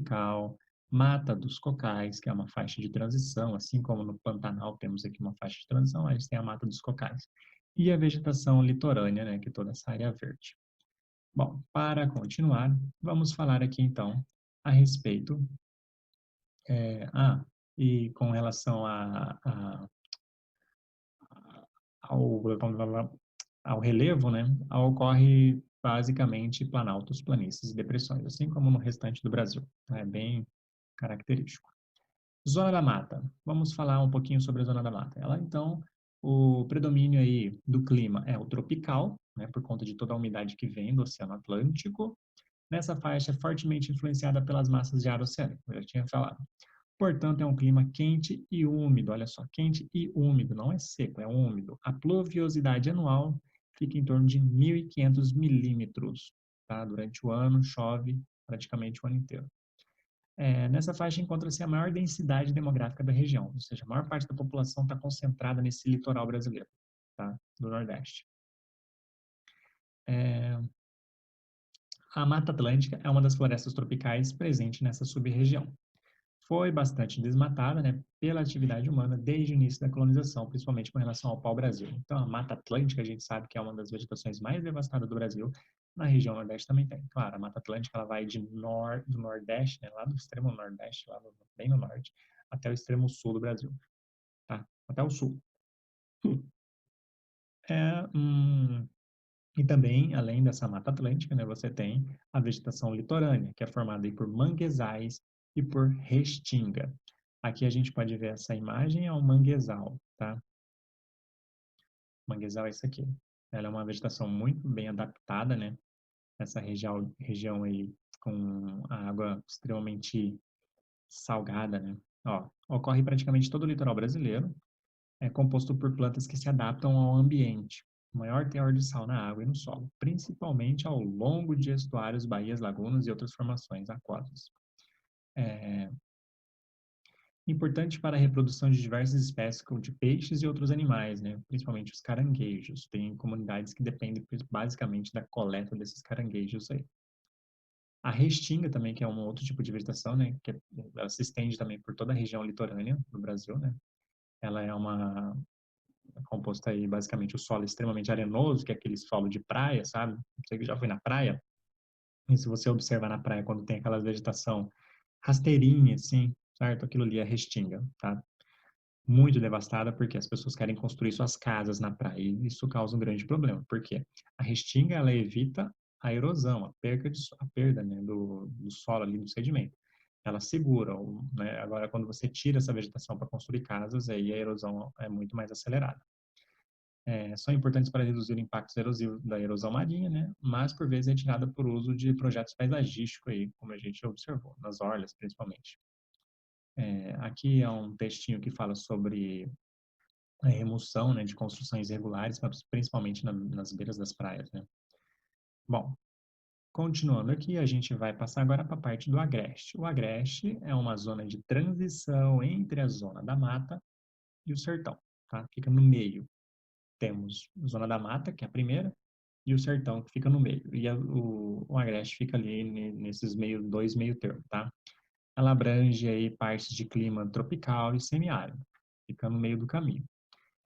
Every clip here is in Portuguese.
tropical, Mata dos Cocais, que é uma faixa de transição, assim como no Pantanal temos aqui uma faixa de transição, a gente tem a Mata dos Cocais. E a vegetação litorânea, né, que é toda essa área verde. Bom, para continuar, vamos falar aqui então a respeito, é, ah, e com relação ao, ao relevo, né, ocorre basicamente planaltos, planícies e depressões, assim como no restante do Brasil. É bem característico. Zona da mata. Vamos falar um pouquinho sobre a zona da mata. Ela, então, o predomínio aí do clima é o tropical, né, por conta de toda a umidade que vem do Oceano Atlântico. Nessa faixa é fortemente influenciada pelas massas de ar oceânico, eu já tinha falado. Portanto, é um clima quente e úmido. Olha só, quente e úmido, não é seco, é úmido. A pluviosidade anual fica em torno de 1.500 milímetros. Tá? Durante o ano, chove praticamente o ano inteiro. Nessa faixa encontra-se a maior densidade demográfica da região, ou seja, a maior parte da população está concentrada nesse litoral brasileiro, tá? Do Nordeste. A Mata Atlântica é uma das florestas tropicais presente nessa sub-região. Foi bastante desmatada, né, pela atividade humana desde o início da colonização, principalmente com relação ao pau-brasil. Então, a Mata Atlântica, a gente sabe que é uma das vegetações mais devastadas do Brasil. Na região Nordeste também tem. Claro, a Mata Atlântica ela vai do Nordeste, né, lá do extremo Nordeste, bem no Norte, até o extremo Sul do Brasil, tá? Até o Sul. É, e também, além dessa Mata Atlântica, né, você tem a vegetação litorânea, que é formada aí por manguezais e por restinga. Aqui a gente pode ver essa imagem, é um manguezal, tá? Manguezal é isso aqui. Ela é uma vegetação muito bem adaptada, né? Essa região aí com a água extremamente salgada, né? Ó, ocorre praticamente todo o litoral brasileiro, é composto por plantas que se adaptam ao ambiente, maior teor de sal na água e no solo, principalmente ao longo de estuários, baías, lagunas e outras formações aquosas. É importante para a reprodução de diversas espécies como de peixes e outros animais, né? Principalmente os caranguejos. Tem comunidades que dependem basicamente da coleta desses caranguejos aí. A restinga também, que é um outro tipo de vegetação, né? Ela se estende também por toda a região litorânea do Brasil, né? Ela é composto aí basicamente o solo extremamente arenoso, que é aquele solo de praia, sabe? Você que já foi na praia, e se você observar na praia quando tem aquela vegetação rasteirinha, assim, certo? Aquilo ali é restinga, tá? Muito devastada porque as pessoas querem construir suas casas na praia e isso causa um grande problema, porque a restinga ela evita a erosão, a perda, né, do solo ali, do sedimento. Ela segura, né? Agora quando você tira essa vegetação para construir casas, aí a erosão é muito mais acelerada. São importantes para reduzir o impacto erosivo da erosão marinha, né? Mas por vezes é retirada por uso de projetos paisagísticos aí, como a gente observou, nas orlas principalmente. Aqui é um textinho que fala sobre a remoção, né, de construções irregulares, mas principalmente nas beiras das praias, né? Bom, continuando aqui, a gente vai passar agora para a parte do agreste. O agreste é uma zona de transição entre a zona da mata e o sertão, tá? Fica no meio. Temos a zona da mata, que é a primeira, e o sertão, que fica no meio. E o agreste fica ali nesses dois meio termos, tá? Ela abrange aí partes de clima tropical e semiárido, fica no meio do caminho.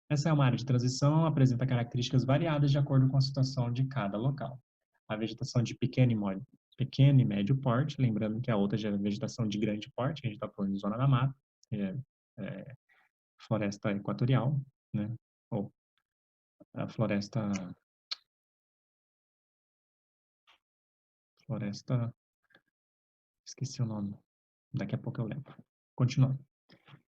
Essa é uma área de transição, apresenta características variadas de acordo com a situação de cada local. A vegetação de pequeno e médio porte, lembrando que a outra já é vegetação de grande porte, a gente está falando de zona da mata, é, é, floresta equatorial, né? Ou a floresta, esqueci o nome, daqui a pouco eu lembro. Continuando.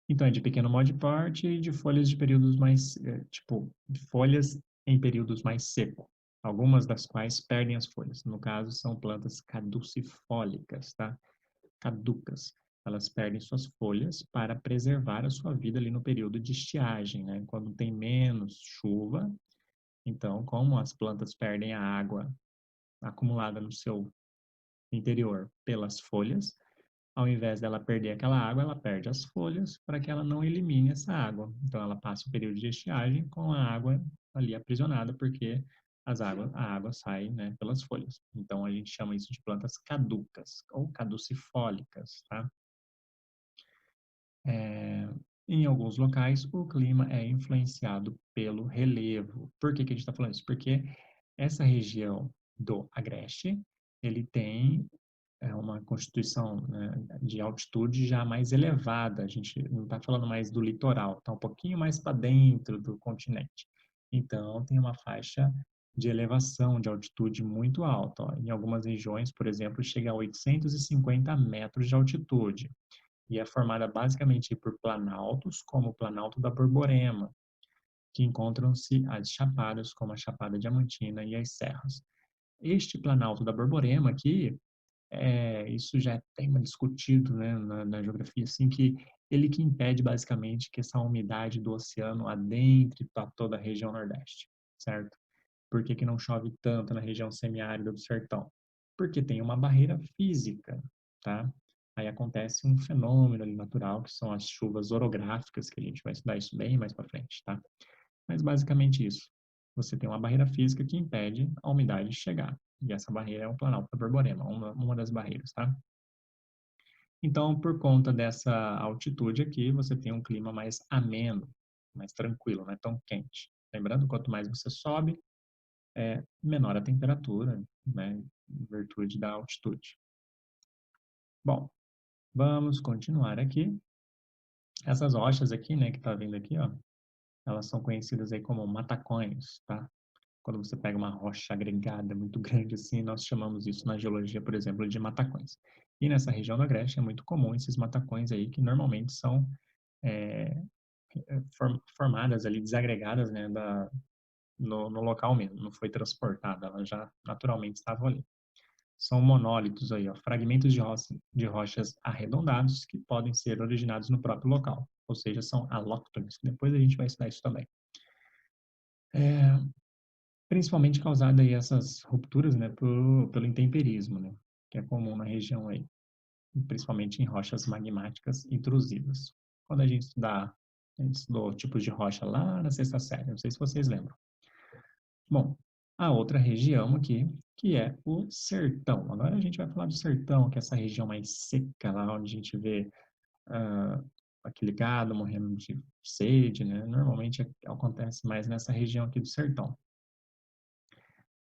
Então, é de pequeno modo de porte e de folhas de períodos mais, de folhas em períodos mais secos, algumas das quais perdem as folhas. No caso, são plantas caducifólicas, tá? Caducas. Elas perdem suas folhas para preservar a sua vida ali no período de estiagem, né? Quando tem menos chuva, então, como as plantas perdem a água acumulada no seu interior pelas folhas, ao invés dela perder aquela água, ela perde as folhas para que ela não elimine essa água. Então, ela passa o período de estiagem com a água ali aprisionada, porque a água sai, né, pelas folhas. Então, a gente chama isso de plantas caducas ou caducifólicas, tá? É, em alguns locais, o clima é influenciado pelo relevo. Por que que a gente está falando isso? Porque essa região do Agreste, ele tem uma constituição, né, de altitude já mais elevada. A gente não está falando mais do litoral, está um pouquinho mais para dentro do continente. Então, tem uma faixa de elevação, de altitude muito alta. Ó. Em algumas regiões, por exemplo, chega a 850 metros de altitude. E é formada basicamente por planaltos, como o Planalto da Borborema, que encontram-se as chapadas, como a Chapada Diamantina e as serras. Este Planalto da Borborema aqui, isso já é tema discutido, né, na geografia, assim, que ele que impede basicamente que essa umidade do oceano adentre para toda a região Nordeste, certo? Por que que não chove tanto na região semiárida do sertão? Porque tem uma barreira física, tá? Aí acontece um fenômeno ali natural, que são as chuvas orográficas, que a gente vai estudar isso bem mais para frente, tá? Mas basicamente isso. Você tem uma barreira física que impede a umidade de chegar. E essa barreira é o Planalto da Borborema, uma das barreiras, tá? Então, por conta dessa altitude aqui, você tem um clima mais ameno, mais tranquilo, não é tão quente. Lembrando, quanto mais você sobe, menor a temperatura, né, em virtude da altitude. Bom, vamos continuar aqui. Essas rochas aqui, né, que tá vendo aqui, ó, elas são conhecidas aí como matacões, tá? Quando você pega uma rocha agregada muito grande assim, nós chamamos isso na geologia, por exemplo, de matacões. E nessa região do Agreste é muito comum esses matacões aí, que normalmente são é, formadas ali, desagregadas, né, no local mesmo, não foi transportada, elas já naturalmente estavam ali. São monólitos aí, ó, fragmentos de rochas arredondados que podem ser originados no próprio local, ou seja, são alóctones. Depois a gente vai estudar isso também. Principalmente causada aí essas rupturas, né, pelo intemperismo, né, que é comum na região aí, principalmente em rochas magmáticas intrusivas. Quando a gente estudou tipos de rocha lá na sexta série, não sei se vocês lembram. Bom, a outra região aqui, que é o sertão. Agora a gente vai falar do sertão, que é essa região mais seca, lá onde a gente vê ah, aquele gado morrendo de sede, né? Normalmente acontece mais nessa região aqui do sertão.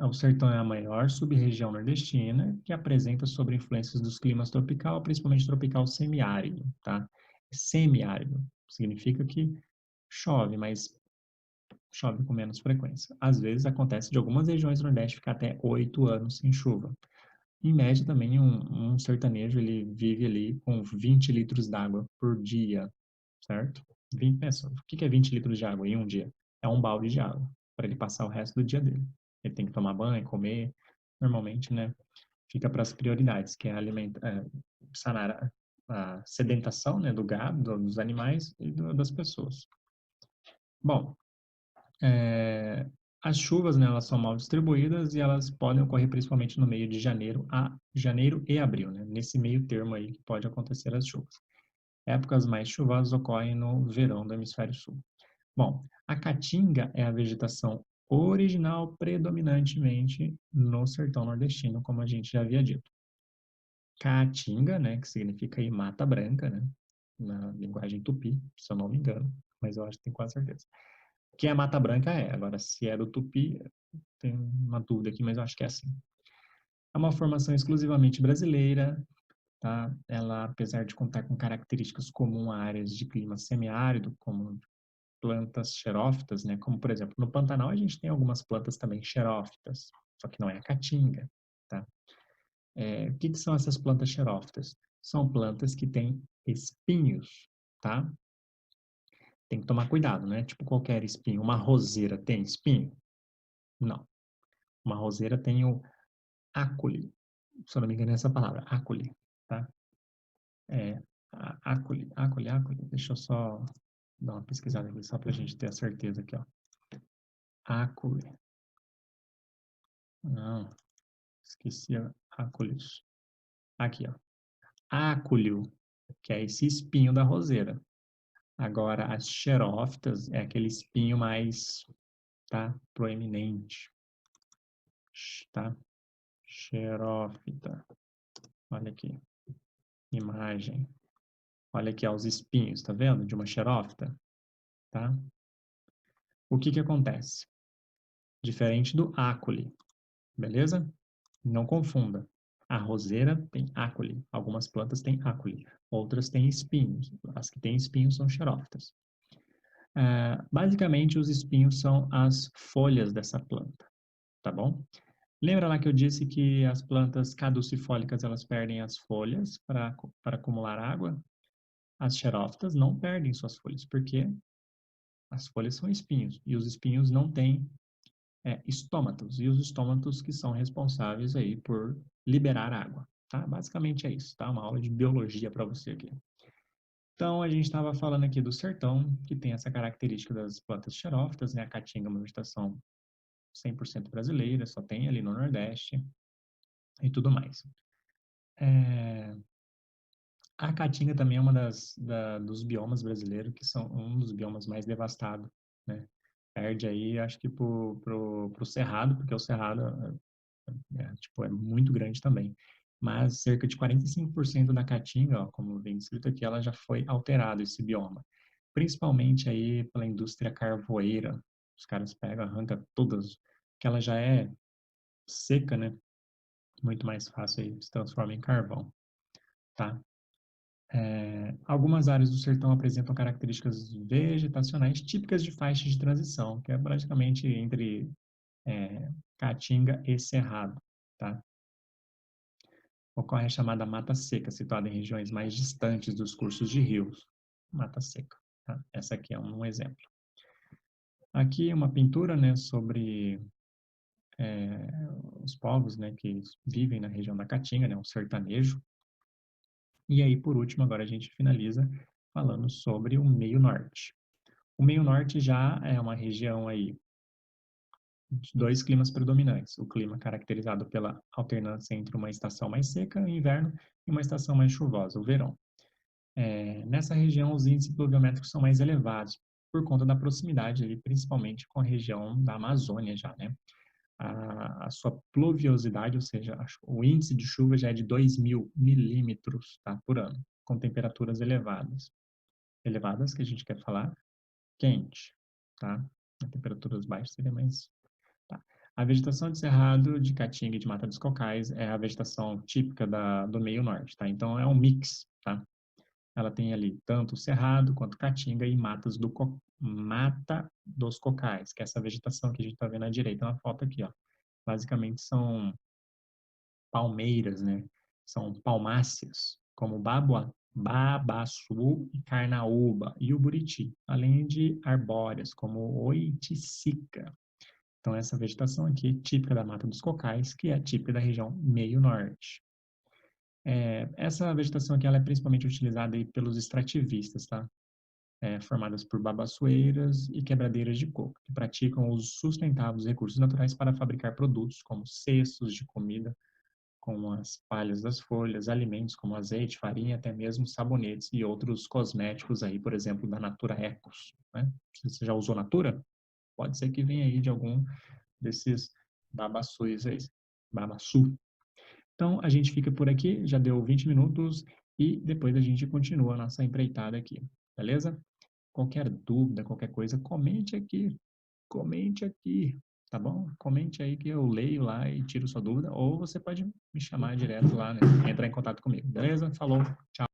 O sertão é a maior sub-região nordestina que apresenta sobre influências dos climas tropical, principalmente tropical semiárido, tá? Semiárido significa que chove, mas chove com menos frequência. Às vezes acontece de algumas regiões do Nordeste ficar até 8 anos sem chuva. Em média, também, um sertanejo ele vive ali com 20 litros d'água por dia, certo? 20, pensa, o que é 20 litros de água em um dia? É um balde de água para ele passar o resto do dia dele. Ele tem que tomar banho, comer. Normalmente, né, fica para as prioridades, que é sanar a sedentação, né, do gado, dos animais e das pessoas. Bom, é, as chuvas, né, elas são mal distribuídas e elas podem ocorrer principalmente no meio de janeiro e abril, né? Nesse meio termo aí que pode acontecer as chuvas. Épocas mais chuvosas ocorrem no verão do hemisfério sul. Bom, a caatinga é a vegetação original predominantemente no sertão nordestino, como a gente já havia dito. Caatinga, né, que significa aí mata branca, né, na linguagem tupi, se eu não me engano, mas eu acho que tenho quase certeza. Que a Mata Branca é. Agora, se é do Tupi, tem uma dúvida aqui, mas eu acho que é assim. É uma formação exclusivamente brasileira, tá? Ela, apesar de contar com características comuns a áreas de clima semiárido, como plantas xerófitas, né? Como, por exemplo, no Pantanal a gente tem algumas plantas também xerófitas, só que não é a caatinga, tá? O que que são essas plantas xerófitas? São plantas que têm espinhos, tá? Tem que tomar cuidado, né? Tipo qualquer espinho. Uma roseira tem espinho? Não. Uma roseira tem o acule, se eu não me engano é essa palavra, acule, tá? É, acule. Deixa eu só dar uma pesquisada aqui, só para a gente ter a certeza aqui, ó. Acule. Não, esqueci a aculeus. Aqui, ó. Acúleo, que é esse espinho da roseira. Agora, as xerófitas é aquele espinho mais, tá, proeminente. tá? Xerófita. Olha aqui, imagem. Olha aqui, ó, os espinhos, tá vendo? De uma xerófita, tá? O que que acontece? Diferente do áculi, beleza? Não confunda. A roseira tem áculi. Algumas plantas têm áculi. Outras têm espinhos. As que têm espinhos são xerófitas. Basicamente, os espinhos são as folhas dessa planta, tá bom? Lembra lá que eu disse que as plantas caducifólicas elas perdem as folhas para acumular água? As xerófitas não perdem suas folhas, porque as folhas são espinhos, e os espinhos não têm estômatos, e os estômatos que são responsáveis aí por liberar água, tá? Basicamente é isso, tá? Uma aula de biologia para você aqui. Então, a gente estava falando aqui do sertão, que tem essa característica das plantas xerófitas, né? A caatinga é uma vegetação 100% brasileira, só tem ali no Nordeste e tudo mais. A caatinga também é uma dos biomas brasileiros, que são um dos biomas mais devastados, né? Perde aí, acho que pro cerrado, porque o cerrado tipo, é muito grande também. Mas cerca de 45% da caatinga, ó, como vem escrito aqui, ela já foi alterado esse bioma. Principalmente aí pela indústria carvoeira. Os caras pegam, arrancam todas, que ela já é seca, né? Muito mais fácil aí se transforma em carvão, tá? Algumas áreas do sertão apresentam características vegetacionais típicas de faixas de transição, que é praticamente entre caatinga e cerrado, tá? Ocorre a chamada mata seca, situada em regiões mais distantes dos cursos de rios. Mata seca, tá? Essa aqui é um exemplo. Aqui uma pintura, né, sobre os povos, né, que vivem na região da Caatinga, né, um sertanejo. E aí, por último, agora a gente finaliza falando sobre o meio norte. O meio norte já é uma região aí de dois climas predominantes. O clima caracterizado pela alternância entre uma estação mais seca, o inverno, e uma estação mais chuvosa, o verão. Nessa região, os índices pluviométricos são mais elevados, por conta da proximidade, ali, principalmente com a região da Amazônia já, né? A sua pluviosidade, ou seja, o índice de chuva já é de 2.000 milímetros, tá, por ano, com temperaturas elevadas. Elevadas, que a gente quer falar, quente, tá? A temperaturas baixas seria mais... Tá. A vegetação de cerrado, de caatinga e de mata dos cocais é a vegetação típica do meio norte, tá? Então, é um mix, tá? Ela tem ali tanto o cerrado quanto caatinga e mata dos cocais, que é essa vegetação que a gente está vendo à direita na foto aqui, ó. Basicamente são palmeiras, né? São palmáceas, como babaçu e carnaúba e o buriti, além de arbóreas, como oiticica. Então, essa vegetação aqui é típica da Mata dos Cocais, que é típica da região meio-norte. Essa vegetação aqui ela é principalmente utilizada aí pelos extrativistas, tá? Formadas por babaçoeiras e quebradeiras de coco, que praticam o uso sustentável dos recursos naturais para fabricar produtos como cestos de comida, como as palhas das folhas, alimentos como azeite, farinha, até mesmo sabonetes e outros cosméticos aí, por exemplo, da Natura Ecos, né? Você já usou Natura? Pode ser que venha aí de algum desses babaçus aí, babaçu. Então, a gente fica por aqui, já deu 20 minutos e depois a gente continua a nossa empreitada aqui, beleza? Qualquer dúvida, qualquer coisa, comente aqui, tá bom? Comente aí que eu leio lá e tiro sua dúvida, ou você pode me chamar direto lá, né? Entrar em contato comigo, beleza? Falou, tchau.